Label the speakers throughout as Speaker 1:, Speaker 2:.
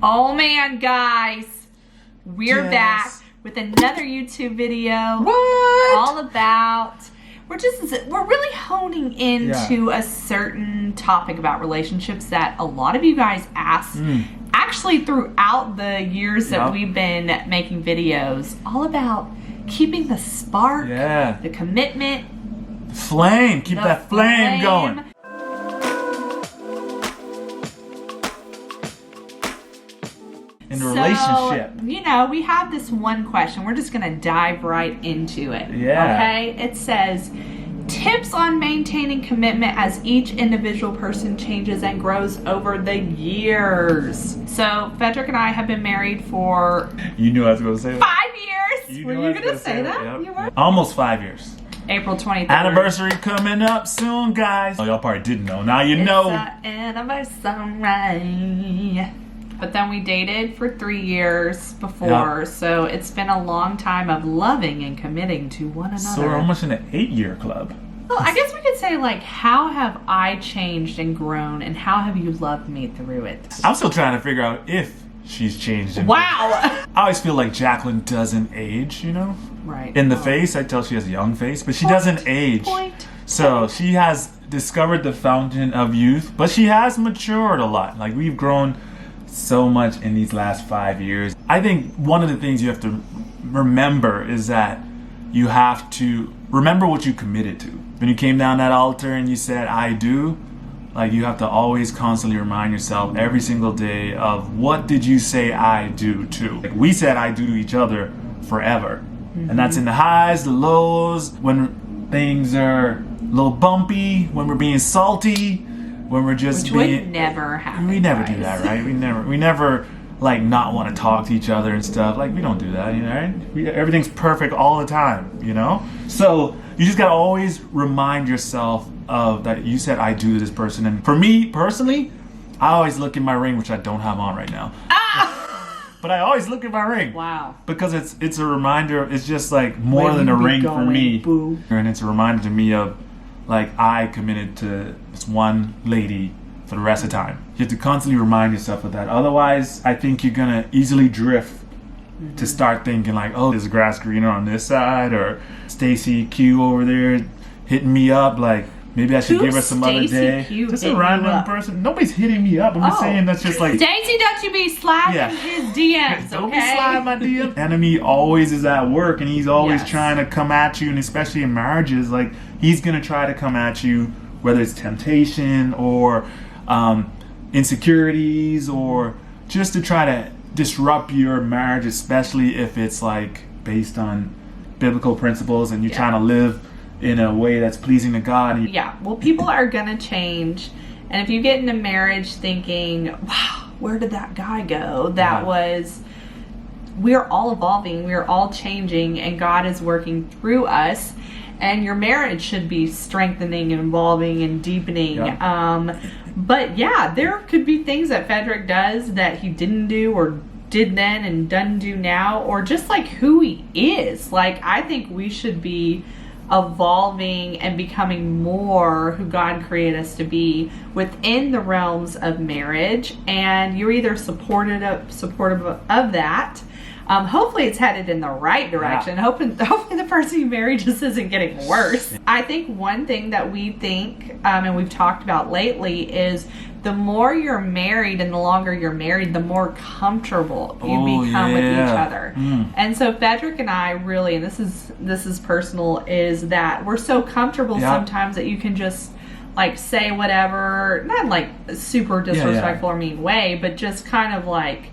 Speaker 1: Oh man, guys, we're back with another YouTube video.
Speaker 2: What?
Speaker 1: All about, we're really honing into a certain topic about relationships that a lot of you guys asked actually throughout the years that we've been making videos, all about keeping the spark, the commitment,
Speaker 2: flame, keep that flame going. In a relationship.
Speaker 1: You know, we have this one question. We're just going to dive right into it. Okay? It says, tips on maintaining commitment as each individual person changes and grows over the years. So, Fedrick and I have been married for...
Speaker 2: You knew I was going to say that.
Speaker 1: 5 years. Were you going to say that?
Speaker 2: Yep.
Speaker 1: You were?
Speaker 2: Almost 5 years.
Speaker 1: April 23rd.
Speaker 2: Anniversary coming up soon, guys. Oh, y'all probably didn't know. Now you know.
Speaker 1: It's anniversary. But then we dated for 3 years before, so it's been a long time of loving and committing to one another.
Speaker 2: So we're almost in an 8-year club.
Speaker 1: Well, I guess we could say, like, how have I changed and grown, and how have you loved me through it?
Speaker 2: I'm still trying to figure out if she's changed.
Speaker 1: Wow!
Speaker 2: I always feel like Jaclyn doesn't age, you know?
Speaker 1: Right.
Speaker 2: In the face, I tell she has a young face, but she doesn't age. So she has discovered the fountain of youth, but she has matured a lot. Like, we've grown so much in these last 5 years. I think one of the things you have to remember is that you have to remember what you committed to. When you came down that altar and you said, I do, like, you have to always constantly remind yourself every single day of what did you say I do to. Like, we said I do to each other forever. And that's in the highs, the lows, when things are a little bumpy, when we're being salty, when we're just
Speaker 1: Which
Speaker 2: being...
Speaker 1: would never happen.
Speaker 2: We never do that, right? We never like not want to talk to each other and stuff. Like, we don't do that, you know, right? Everything's perfect all the time, you know? So you just gotta always remind yourself of that you said I do to this person. And for me personally, I always look at my ring, which I don't have on right now. But I always look at my ring.
Speaker 1: Wow.
Speaker 2: Because it's a reminder. It's just like more than a ring for me.
Speaker 1: Boo.
Speaker 2: And it's a reminder to me of, like, I committed to this one lady for the rest of the time. You have to constantly remind yourself of that. Otherwise, I think you're going to easily drift to start thinking like, oh, there's grass greener on this side, or Stacy Q over there hitting me up. Like, maybe I should give her some other day. Just a random person. Nobody's hitting me up. I'm just saying that's just like...
Speaker 1: Stacy, don't you be sliding his DMs,
Speaker 2: Don't be sliding my DMs. Enemy always is at work, and he's always trying to come at you, and especially in marriages, like, he's going to try to come at you, whether it's temptation or insecurities, or just to try to disrupt your marriage, especially if it's like based on biblical principles and you're trying to live in a way that's pleasing to God.
Speaker 1: Well, people are gonna change, and if you get into marriage thinking, wow, where did that guy go? We're all evolving, we're all changing, and God is working through us, and your marriage should be strengthening and evolving and deepening. But yeah, there could be things that Fedrick does that he didn't do or did then and doesn't do now, or just like who he is. Like, I think we should be evolving and becoming more who God created us to be within the realms of marriage, and you're either supportive of that. Hopefully it's headed in the right direction. Hopefully the person you marry just isn't getting worse. I think one thing that we think, and we've talked about lately, is the more you're married and the longer you're married, the more comfortable you become with each other. And so Fedrick and I really, and this is personal, is that we're so comfortable sometimes that you can just like say whatever, not like super disrespectful or mean way, but just kind of like,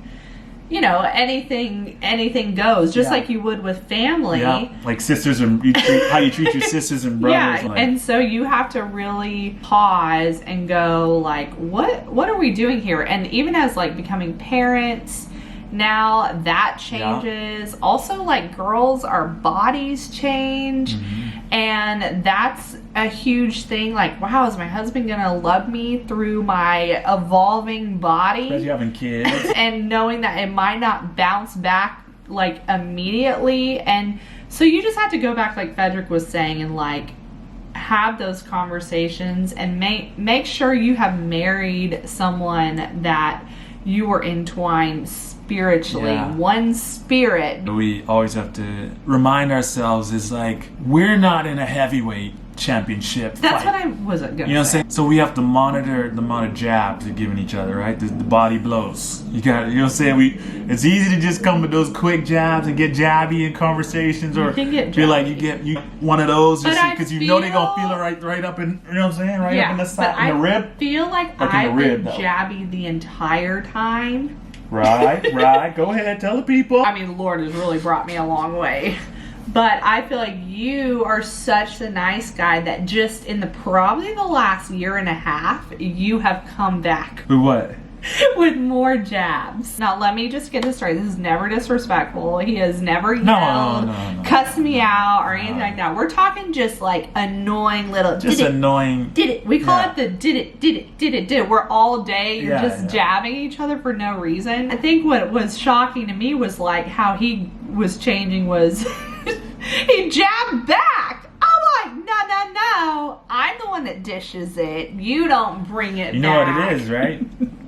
Speaker 1: you know, anything goes, just like you would with family.
Speaker 2: Like sisters, and how you treat your sisters and brothers. Like.
Speaker 1: And so you have to really pause and go like, what are we doing here? And even as like becoming parents, now that changes. Also, like, girls, our bodies change. And that's a huge thing. Like, wow, is my husband gonna love me through my evolving body?
Speaker 2: Especially having kids.
Speaker 1: And knowing that it might not bounce back like immediately. And so you just have to go back, like Fedrick was saying, and like have those conversations and make sure you have married someone that you were entwined spiritually, one spirit.
Speaker 2: We always have to remind ourselves is like, we're not in a heavyweight championship
Speaker 1: That's
Speaker 2: fight.
Speaker 1: what I wasn't gonna
Speaker 2: You know what
Speaker 1: say.
Speaker 2: I'm saying? So we have to monitor the amount of jabs we're giving each other, right? The body blows. You know what I'm saying? It's easy to just come with those quick jabs and get jabby in conversations, or
Speaker 1: can get
Speaker 2: feel like
Speaker 1: jabby.
Speaker 2: you one of those
Speaker 1: But
Speaker 2: because you know they're gonna feel it right up in, you know what I'm saying? Right up in the side, in the rib.
Speaker 1: I feel like
Speaker 2: Like in the
Speaker 1: I've
Speaker 2: rib,
Speaker 1: been
Speaker 2: though.
Speaker 1: jabby the entire time.
Speaker 2: Right. Go ahead, tell the people.
Speaker 1: I mean, the Lord has really brought me a long way. But I feel like you are such a nice guy that just in probably the last year and a half, you have come back
Speaker 2: With what?
Speaker 1: with more jabs. Now, let me just get this straight. This is never disrespectful. He has never yelled,
Speaker 2: No.
Speaker 1: cussed me out, or anything like that. We're talking just like annoying little...
Speaker 2: Just annoying.
Speaker 1: Did it. We call it the did it. We're all day, you're just jabbing each other for no reason. I think what was shocking to me was like how he was changing was... he jabbed back. I'm like, no. I'm the one that dishes it. You don't bring it back.
Speaker 2: You know what it is, right?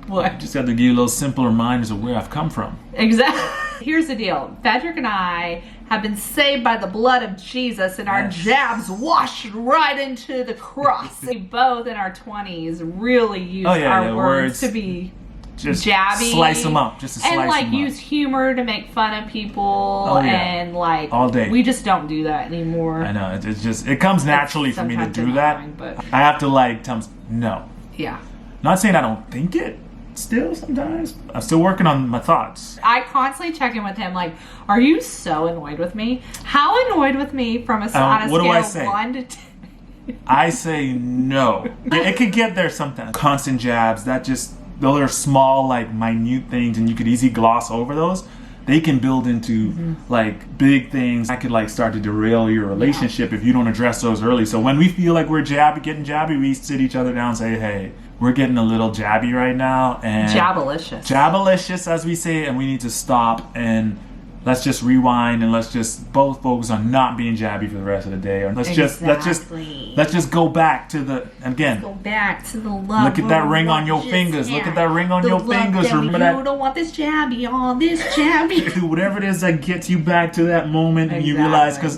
Speaker 1: What?
Speaker 2: Just have to give you little simple reminders of where I've come from.
Speaker 1: Exactly. Here's the deal. Fedrick and I have been saved by the blood of Jesus, and our jabs washed right into the cross. We both in our 20s really use our words to be
Speaker 2: just
Speaker 1: jabby,
Speaker 2: slice them up,
Speaker 1: and like use humor to make fun of people, and like
Speaker 2: all day.
Speaker 1: We just don't do that anymore.
Speaker 2: I know it comes naturally for me to do that.
Speaker 1: But
Speaker 2: I have to like tell them no.
Speaker 1: Yeah.
Speaker 2: Not saying I don't think it. Still, sometimes I'm still working on my thoughts.
Speaker 1: I constantly check in with him. Like, are you so annoyed with me? How annoyed with me from a on a scale of 1 to 10?
Speaker 2: I say no. It could get there sometimes. Constant jabs. Those are small, like minute things, and you could easily gloss over those. They can build into like big things. I could like start to derail your relationship if you don't address those early. So when we feel like we're getting jabby, we sit each other down and say, hey, we're getting a little jabby right now, and jabalicious as we say, and we need to stop and let's just rewind and let's just both focus on not being jabby for the rest of the day, or let's just go back to the love. Look at that ring on your fingers. Look at that ring on your fingers. Remember that?
Speaker 1: You don't want this jabby on this jabby.
Speaker 2: Whatever it is that gets you back to that moment, and you realize, because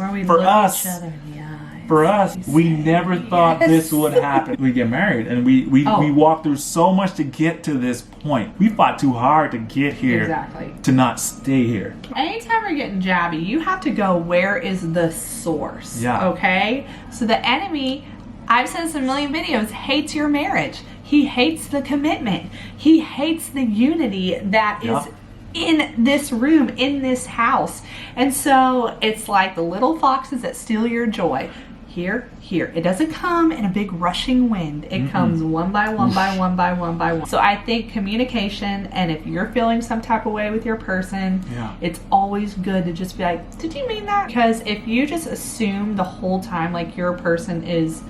Speaker 2: for us, we never thought this would happen. We get married, and we walked through so much to get to this point. We fought too hard to get here, to not stay here.
Speaker 1: Anytime we're getting jabby, you have to go, where is the source? Okay? So the enemy, I've said this in a million videos, hates your marriage. He hates the commitment. He hates the unity that is in this room, in this house. And so it's like the little foxes that steal your joy. Here. It doesn't come in a big rushing wind. It comes one by one. So I think communication, and if you're feeling some type of way with your person, it's always good to just be like, did you mean that? Because if you just assume the whole time like your person is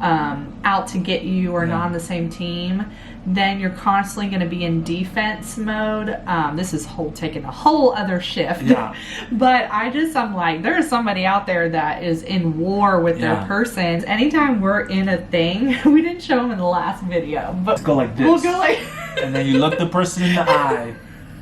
Speaker 1: out to get you or not on the same team, then you're constantly going to be in defense mode. This is taking a whole other shift. But I'm like, there's somebody out there that is in war with their person. Anytime we're in a thing, we didn't show them in the last video, but
Speaker 2: let's go like this.
Speaker 1: We'll go like
Speaker 2: and then you look the person in the eye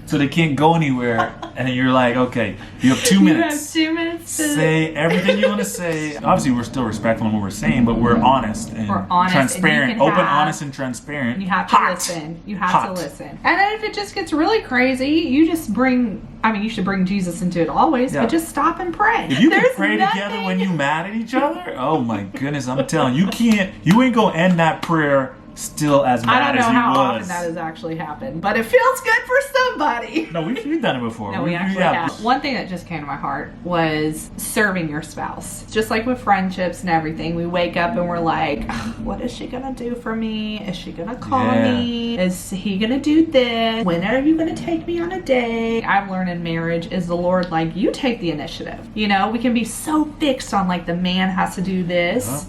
Speaker 2: so they can't go anywhere, and then you're like, okay, you have 2 minutes.
Speaker 1: You have 2 minutes to
Speaker 2: say everything you want to say. Obviously, we're still respectful in what we're saying, but we're honest and transparent.
Speaker 1: And
Speaker 2: open, honest, and transparent.
Speaker 1: You have to listen. You have to listen. And then if it just gets really crazy, you just you should bring Jesus into it always, but just stop and pray.
Speaker 2: If you can pray together when you mad at each other, oh my goodness, I'm telling you, you ain't gonna end that prayer still as mad as you was.
Speaker 1: I don't know how often that has actually happened, but it feels good for somebody.
Speaker 2: No, we've done it before.
Speaker 1: No, we actually have. One thing that just came to my heart was serving your spouse. Just like with friendships and everything, we wake up and we're like, what is she gonna do for me? Is she gonna call me? Is he gonna do this? When are you gonna take me on a date? I've learned in marriage is the Lord, like, you take the initiative. You know, we can be so fixed on like the man has to do this.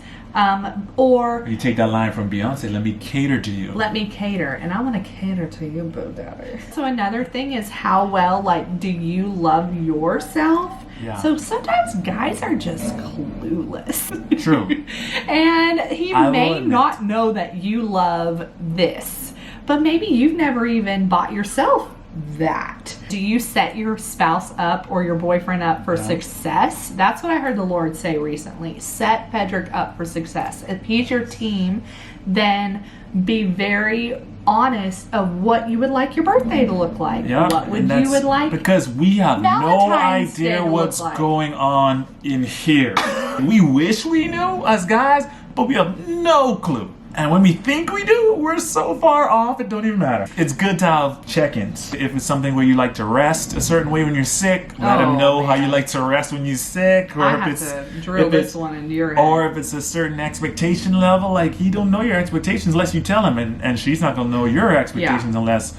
Speaker 1: Or
Speaker 2: you take that line from Beyonce, let me cater to you.
Speaker 1: Let me cater, and I want to cater to you, boo daddy. So another thing is, how well, like, do you love yourself? So sometimes guys are just clueless.
Speaker 2: True.
Speaker 1: And he may not know that you love this, but maybe you've never even bought yourself that. Do you set your spouse up or your boyfriend up for success? That's what I heard the Lord say recently. Set Fedrick up for success. If he's your team, then be very honest of what you would like your birthday to look like.
Speaker 2: Yeah,
Speaker 1: what you would like,
Speaker 2: because we have no
Speaker 1: Valentine's Day
Speaker 2: idea
Speaker 1: to look
Speaker 2: what's
Speaker 1: like.
Speaker 2: going on in here. We wish we knew as guys, but we have no clue. And when we think we do, we're so far off, it don't even matter. It's good to have check-ins. If it's something where you like to rest a certain way when you're sick, let them know how you like to rest when you're sick. Or
Speaker 1: I
Speaker 2: if
Speaker 1: have
Speaker 2: it's,
Speaker 1: to drill this one into your head.
Speaker 2: Or if it's a certain expectation level, like he don't know your expectations unless you tell him, and she's not gonna know your expectations unless,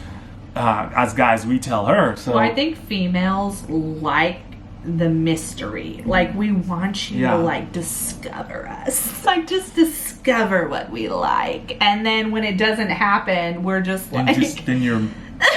Speaker 2: as guys, we tell her. So
Speaker 1: well, I think females like the mystery. Like, we want you to like discover us. Like, just discover what we like. And then when it doesn't happen, we're just like
Speaker 2: then you're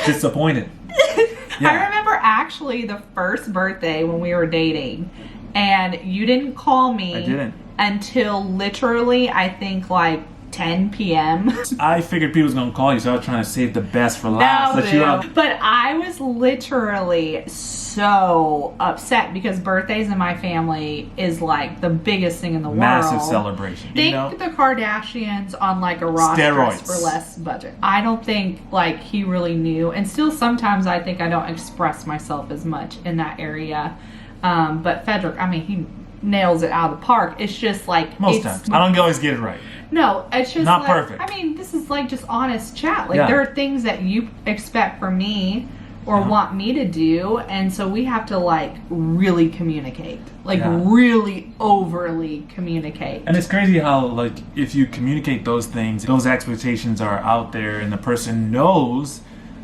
Speaker 2: disappointed.
Speaker 1: I remember actually the first birthday when we were dating, and you didn't call me.
Speaker 2: I didn't.
Speaker 1: Until literally, I think, like 10 p.m.
Speaker 2: I figured people was gonna call you, so I was trying to save the best for last.
Speaker 1: But I was literally so upset because birthdays in my family is like the biggest thing in the
Speaker 2: massive
Speaker 1: world.
Speaker 2: celebration.
Speaker 1: Think the Kardashians on like a Ross dress for less budget. I don't think like he really knew, and still sometimes I think I don't express myself as much in that area. But Fedrick, I mean, he nails it out of the park. It's just like
Speaker 2: most times I don't always get it right.
Speaker 1: No, it's just
Speaker 2: not
Speaker 1: like,
Speaker 2: perfect.
Speaker 1: I mean, this is like just honest chat. Like there are things that you expect from me or want me to do, and so we have to like really communicate. Like really overly communicate.
Speaker 2: And it's crazy how like if you communicate those things, those expectations are out there and the person knows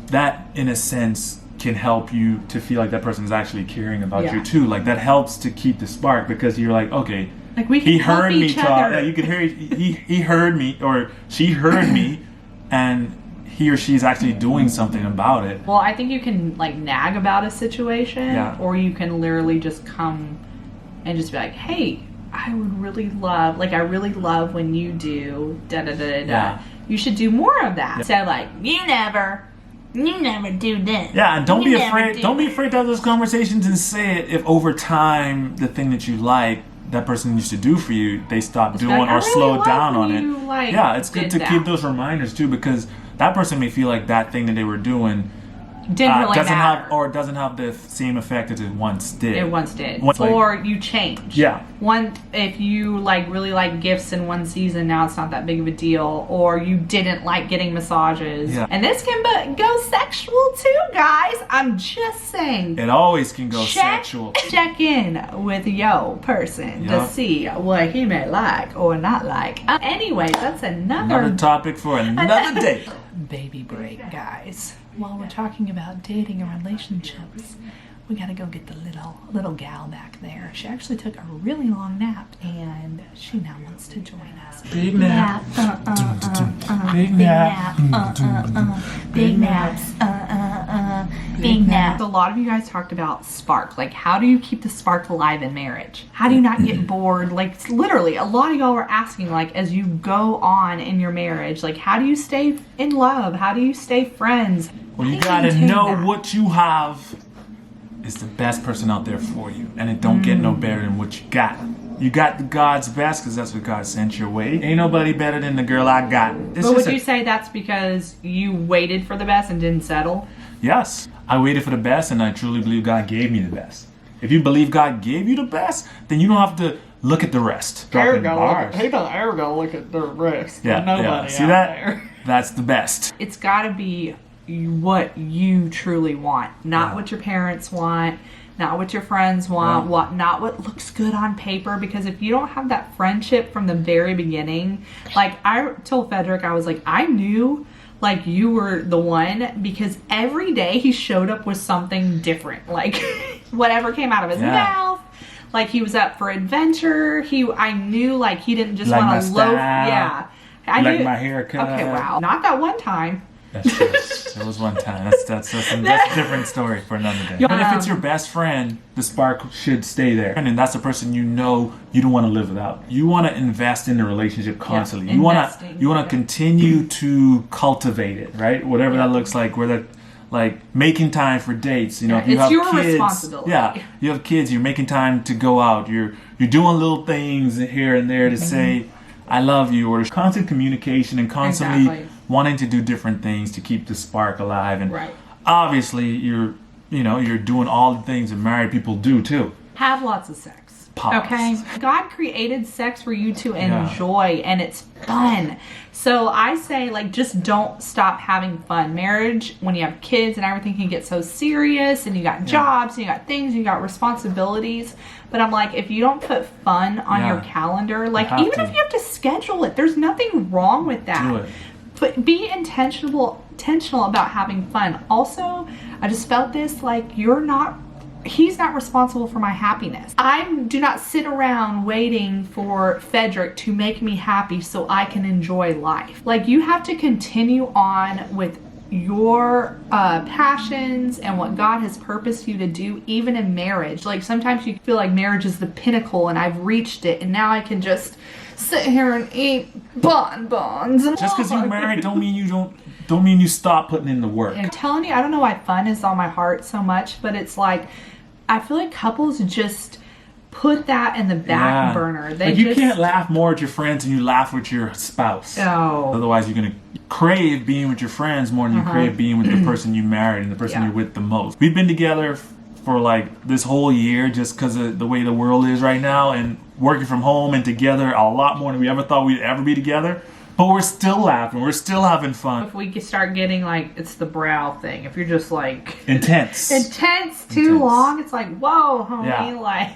Speaker 2: that in a sense can help you to feel like that person is actually caring about you too. Like that helps to keep the spark because you're like, okay,
Speaker 1: like we can
Speaker 2: heard me
Speaker 1: talk.
Speaker 2: Yeah, you could hear he heard me or she heard me, and he or she's actually doing something about it.
Speaker 1: Well, I think you can like nag about a situation, or you can literally just come and just be like, hey, I would really love, like, I really love when you do da da da da da. You should do more of that. So like, you never do this.
Speaker 2: Yeah, and don't be afraid. Don't be afraid to have those conversations and say it if over time the thing that you like that person used to do for you, they stop doing
Speaker 1: like,
Speaker 2: or slow down on it.
Speaker 1: Like,
Speaker 2: it's good to keep those reminders too, because that person may feel like that thing that they were doing
Speaker 1: didn't really
Speaker 2: doesn't
Speaker 1: matter.
Speaker 2: have, or doesn't have the same effect as it once did.
Speaker 1: It once did.
Speaker 2: Like,
Speaker 1: or you change.
Speaker 2: Yeah.
Speaker 1: If you like really like gifts in one season, now it's not that big of a deal. Or you didn't like getting massages. Yeah. And this can go sexual too, guys. I'm just saying.
Speaker 2: It always can go sexual.
Speaker 1: Check in with your person to see what he may like or not like. Anyway, that's another
Speaker 2: topic for another day.
Speaker 1: Baby break, guys. While we're talking about dating and relationships, we gotta go get the little gal back there. She actually took a really long nap, and she now wants to join us.
Speaker 2: Big nap.
Speaker 1: Big nap. Big naps. Big nap. A lot of you guys talked about spark. Like, how do you keep the spark alive in marriage? How do you not get bored? Like, literally, a lot of y'all were asking, like, as you go on in your marriage, like, how do you stay in love? How do you stay friends?
Speaker 2: Well, you gotta know what you have is the best person out there for you, and it don't get no better than what you got. You got the God's best because that's what God sent your way. Ain't nobody better than the girl I got.
Speaker 1: But would you say that's because you waited for the best and didn't settle?
Speaker 2: Yes, I waited for the best, and I truly believe God gave me the best. If you believe God gave you the best, then you don't have to look at the rest.
Speaker 1: He doesn't ever go look at the rest.
Speaker 2: Yeah. See that? There. That's the best.
Speaker 1: It's got to be what you truly want, not what your parents want, not what your friends want, not what looks good on paper. Because if you don't have that friendship from the very beginning, like I told Fedrick, I was like, I knew like you were the one, because every day he showed up with something different, like whatever came out of his mouth. Like he was up for adventure. I knew like he didn't just want to loaf. Yeah, I
Speaker 2: like
Speaker 1: knew,
Speaker 2: my haircut.
Speaker 1: Okay, wow, not that one time.
Speaker 2: That's true. There was one time. That's a different story for another day. But if it's your best friend, the spark should stay there. And that's the person you know you don't want to live without. You want to invest in the relationship constantly.
Speaker 1: Yeah,
Speaker 2: you want to continue to cultivate it, right? Whatever that looks like. Whether like making time for dates, if you have
Speaker 1: your
Speaker 2: kids,
Speaker 1: responsibility.
Speaker 2: Yeah, you have kids. You're making time to go out. You're doing little things here and there to say, "I love you," or constant communication and constantly wanting to do different things to keep the spark alive. And obviously, you're doing all the things that married people do too.
Speaker 1: Have lots of sex.
Speaker 2: Pause.
Speaker 1: Okay, God created sex for you to enjoy, and it's fun. So I say, like, just don't stop having fun. Marriage, when you have kids and everything, can get so serious, and you got jobs, and you got things, and you got responsibilities. But I'm like, if you don't put fun on your calendar, like, even if you have to schedule it, there's nothing wrong with that.
Speaker 2: Do it.
Speaker 1: But be intentional about having fun. Also, I just felt this, like, he's not responsible for my happiness. I do not sit around waiting for Fedrick to make me happy so I can enjoy life. Like, you have to continue on with your passions and what God has purposed you to do, even in marriage. Like, sometimes you feel like marriage is the pinnacle and I've reached it and now I can just sit here and eat bonbons.
Speaker 2: Just because you're married don't mean you stop putting in the work.
Speaker 1: I'm telling you, I don't know why fun is on my heart so much, but it's like, I feel like couples just put that in the back burner.
Speaker 2: You can't laugh more at your friends than you laugh with your spouse.
Speaker 1: Oh.
Speaker 2: Otherwise, you're going to crave being with your friends more than you crave being with the person you married and the person you're with the most. We've been together for like this whole year just because of the way the world is right now, and working from home and together a lot more than we ever thought we'd ever be together. But we're still laughing. We're still having fun.
Speaker 1: If we start getting like, it's the brow thing. If you're just like
Speaker 2: intense
Speaker 1: too long, it's like, whoa, homie, like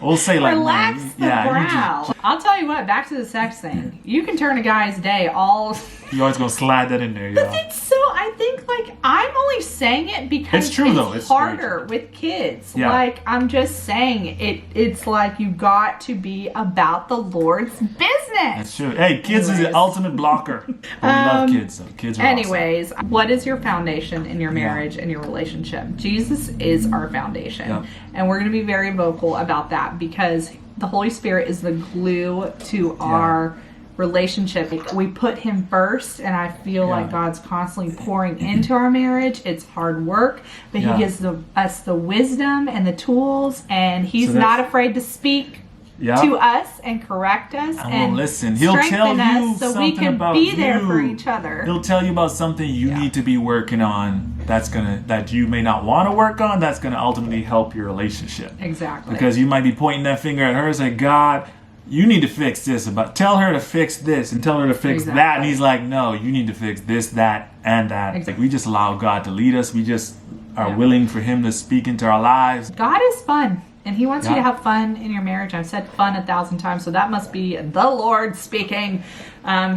Speaker 2: we'll say like
Speaker 1: relax the brow. I'll tell you what. Back to the sex thing. You can turn a guy's day all.
Speaker 2: You're always gonna slide that in there,
Speaker 1: But it's so. I think like I'm only saying it because
Speaker 2: it's true though. It's
Speaker 1: harder with kids.
Speaker 2: Yeah.
Speaker 1: Like I'm just saying it. It's like you got to be about the Lord's business.
Speaker 2: That's true. Hey, kids is the ultimate blocker. But we love kids. So kids are
Speaker 1: anyways, awesome. What is your foundation in your marriage and your relationship? Jesus is our foundation, and we're going to be very vocal about that because the Holy Spirit is the glue to our relationship. We put him first, and I feel like God's constantly pouring into our marriage. It's hard work, but he gives us the wisdom and the tools, and he's not afraid to speak to us and correct us and
Speaker 2: listen. He'll tell you
Speaker 1: so
Speaker 2: something
Speaker 1: we can
Speaker 2: about
Speaker 1: be there for each other.
Speaker 2: He'll tell you about something you need to be working on that you may not want to work on, that's gonna ultimately help your relationship.
Speaker 1: Exactly.
Speaker 2: Because you might be pointing that finger at her and say, God, you need to fix this, tell her to fix this and tell her to fix that. And he's like, no, you need to fix this, that, and that. Like, we just allow God to lead us. We just are willing for him to speak into our lives.
Speaker 1: God is fun. And he wants you to have fun in your marriage. I've said fun 1,000 times, so that must be the Lord speaking.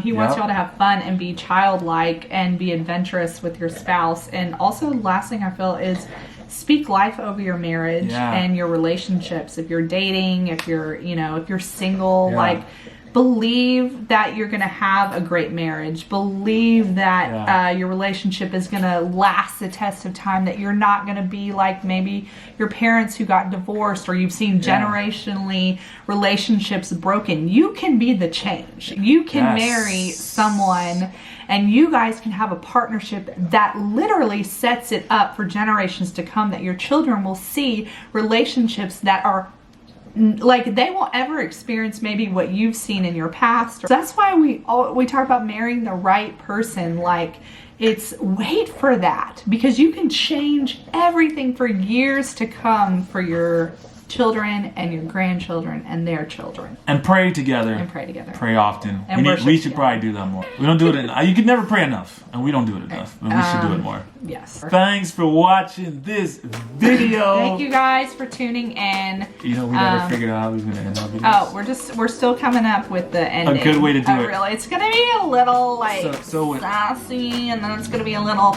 Speaker 1: He wants y'all to have fun and be childlike and be adventurous with your spouse. And also, last thing I feel is speak life over your marriage and your relationships. If you're dating, if you're single, like, believe that you're going to have a great marriage. Believe that your relationship is going to last the test of time, that you're not going to be like maybe your parents who got divorced, or you've seen generationally relationships broken. You can be the change. You can marry someone, and you guys can have a partnership that literally sets it up for generations to come, that your children will see relationships that are like, they won't ever experience maybe what you've seen in your past. That's why we talk about marrying the right person. Like, wait for that, because you can change everything for years to come for your children and your grandchildren and their children.
Speaker 2: And pray together. Pray often.
Speaker 1: And
Speaker 2: we should probably do that more. We don't do it enough. You can never pray enough, and we don't do it enough. And we should do it more.
Speaker 1: Yes.
Speaker 2: Thanks for watching this video.
Speaker 1: Thank you guys for tuning in.
Speaker 2: We never figured out how we was going to end our videos.
Speaker 1: Oh, we're still coming up with the ending.
Speaker 2: A good way to do it.
Speaker 1: Really, it's going to be a little sassy, and then it's going to be a little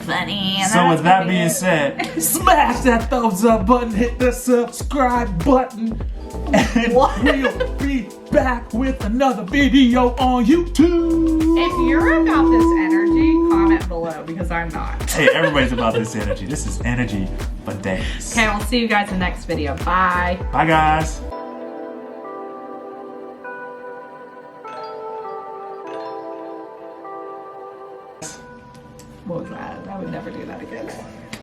Speaker 1: funny. And
Speaker 2: so with that being said, smash that thumbs up button, hit the subscribe button, and we'll be back with another video on YouTube.
Speaker 1: If you're about this energy, comment below because I'm not.
Speaker 2: Hey, everybody's about this energy. This is energy for days.
Speaker 1: Okay, we'll see you guys in the next video. Bye.
Speaker 2: Bye, guys.